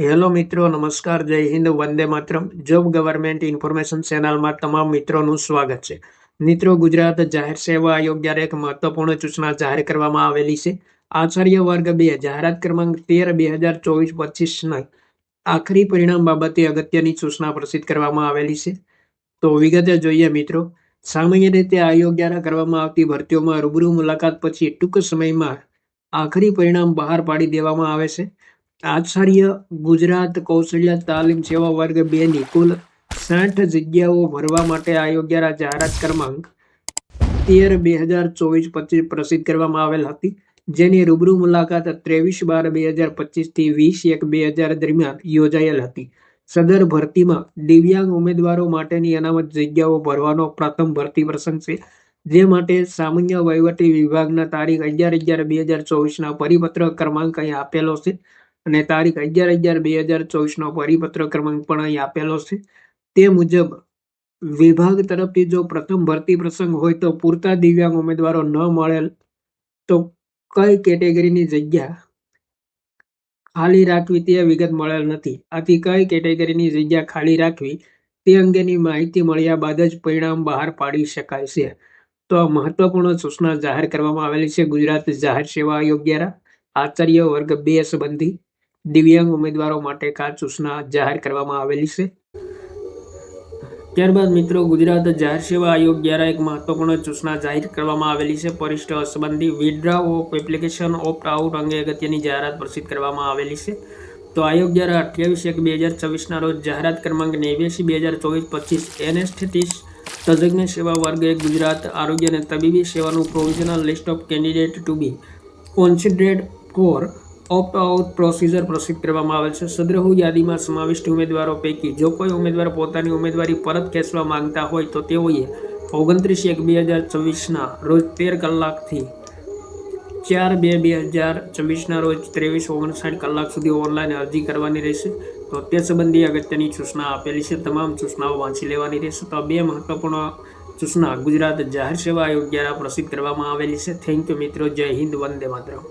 Hello મિત્રો, નમસ્કાર, જય Hind, Vande Mataram. Job government information ચેનલમાં તમામ મિત્રોનું સ્વાગત છે. મિત્રો, ગુજરાત જાહેર સેવા આયોગ દ્વારા એક મહત્વપૂર્ણ સૂચના જાહેર કરવામાં આવેલી છે. આચાર્ય વર્ગ 2 જાહેરાત ક્રમાંક 13/2024-25 આખરી પરિણામ બાબતે અગત્યની સૂચના પ્રસિદ્ધ કરવામાં આવેલી છે. તો વિગતે જોઈએ મિત્રો. સામાન્ય રીતે આયોગ દ્વારા કરવામાં આવતી ભરતીઓમાં રૂબરૂ મુલાકાત પછી ટૂંક સમયમાં આખરી પરિણામ બહાર પાડી દેવામાં આવે છે. આચાર્ય ગુજરાત કૌશલ્ય તાલીમ સેવા વર્ગ 2 ની કુલ 60 જગ્યાઓ ભરવા માટે આયોગ દ્વારા જાહેરાત ક્રમાંક 13/2024-25 પ્રસિદ્ધ કરવામાં આવેલ હતી, જેની રૂબરૂ મુલાકાત 23/12/2025 થી 20/1/2000 દરમિયાન યોજાયેલ હતી. સદર ભરતીમાં દિવ્યાંગ ઉમેદવારો માટેની અનામત જગ્યાઓ ભરવાનો પ્રથમ ભરતી પ્રસંગ છે, જે માટે સામાન્ય વહીવટી વિભાગના તારીખ 11/11/2024 પરિપત્ર ક્રમાંક અહીં આપેલો છે અને તારીખ 11/11/2024 પરિપત્ર ક્રમાંક પણ અહીં આપેલો છે. તે મુજબ વિભાગ તરફથી જો પ્રથમ ભરતી પ્રસંગ હોય તો પૂરતા દિવ્યાંગ ઉમેદવારો ન મળેલ તો કઈ કેટેગરીની જગ્યા ખાલી રાખવી તે વિગત મળેલ નથી. આથી કઈ કેટેગરીની જગ્યા ખાલી રાખવી તે અંગેની માહિતી મળ્યા બાદ જ પરિણામ બહાર પાડી શકાય છે. તો આ મહત્વપૂર્ણ સૂચના જાહેર કરવામાં આવેલી છે ગુજરાત જાહેર સેવા આયોગ દ્વારા આચાર્ય વર્ગ 2 સંબંધી દિવ્યાંગ ઉમેદવારો માટે ખાસ સૂચના જાહેર કરવામાં આવેલી છે. ત્યારબાદ મિત્રો, ગુજરાત જાહેર સેવા આયોગ દ્વારા એક મહત્વપૂર્ણ સૂચના જાહેર કરવામાં આવેલી છે. પરિશિષ્ટ સંબંધી withdraw of application opt out અંગે અગત્યની જાહેરાત પ્રસિદ્ધ કરવામાં આવેલી છે. તો આયોગ દ્વારા 28/1/2024 રોજ જાહેરાત ક્રમાંક 89/2024-25 એનેસ્થેટિસ્ટ તજજ્ઞ સેવા વર્ગ 1 ગુજરાત આરોગ્ય અને તબીબી સેવાનું provisional list of candidate to be considered for opt out procedure પ્રસિદ્ધ કરવામાં આવેલ છે. સદ્રહુ યાદીમાં સમાવિષ્ટ ઉમેદવારો પૈકી જો કોઈ ઉમેદવાર પોતાની ઉમેદવારી પરત ખેંચવા માંગતા હોય તો તેઓએ 29/1/2024 રોજ 13 કલાકથી 4/2/2024 રોજ 23:59 કલાક સુધી ઓનલાઈન અરજી કરવાની રહેશે. તો તે સંબંધી અગત્યની સૂચના આપેલી છે. તમામ સૂચનાઓ વાંચી લેવાની રહેશે. તો આ બે મહત્વપૂર્ણ સૂચના ગુજરાત જાહેર સેવા આયોગ દ્વારા પ્રસિદ્ધ કરવામાં આવેલી છે. થેન્ક યુ મિત્રો. જય હિન્દ, વંદે માતરમ.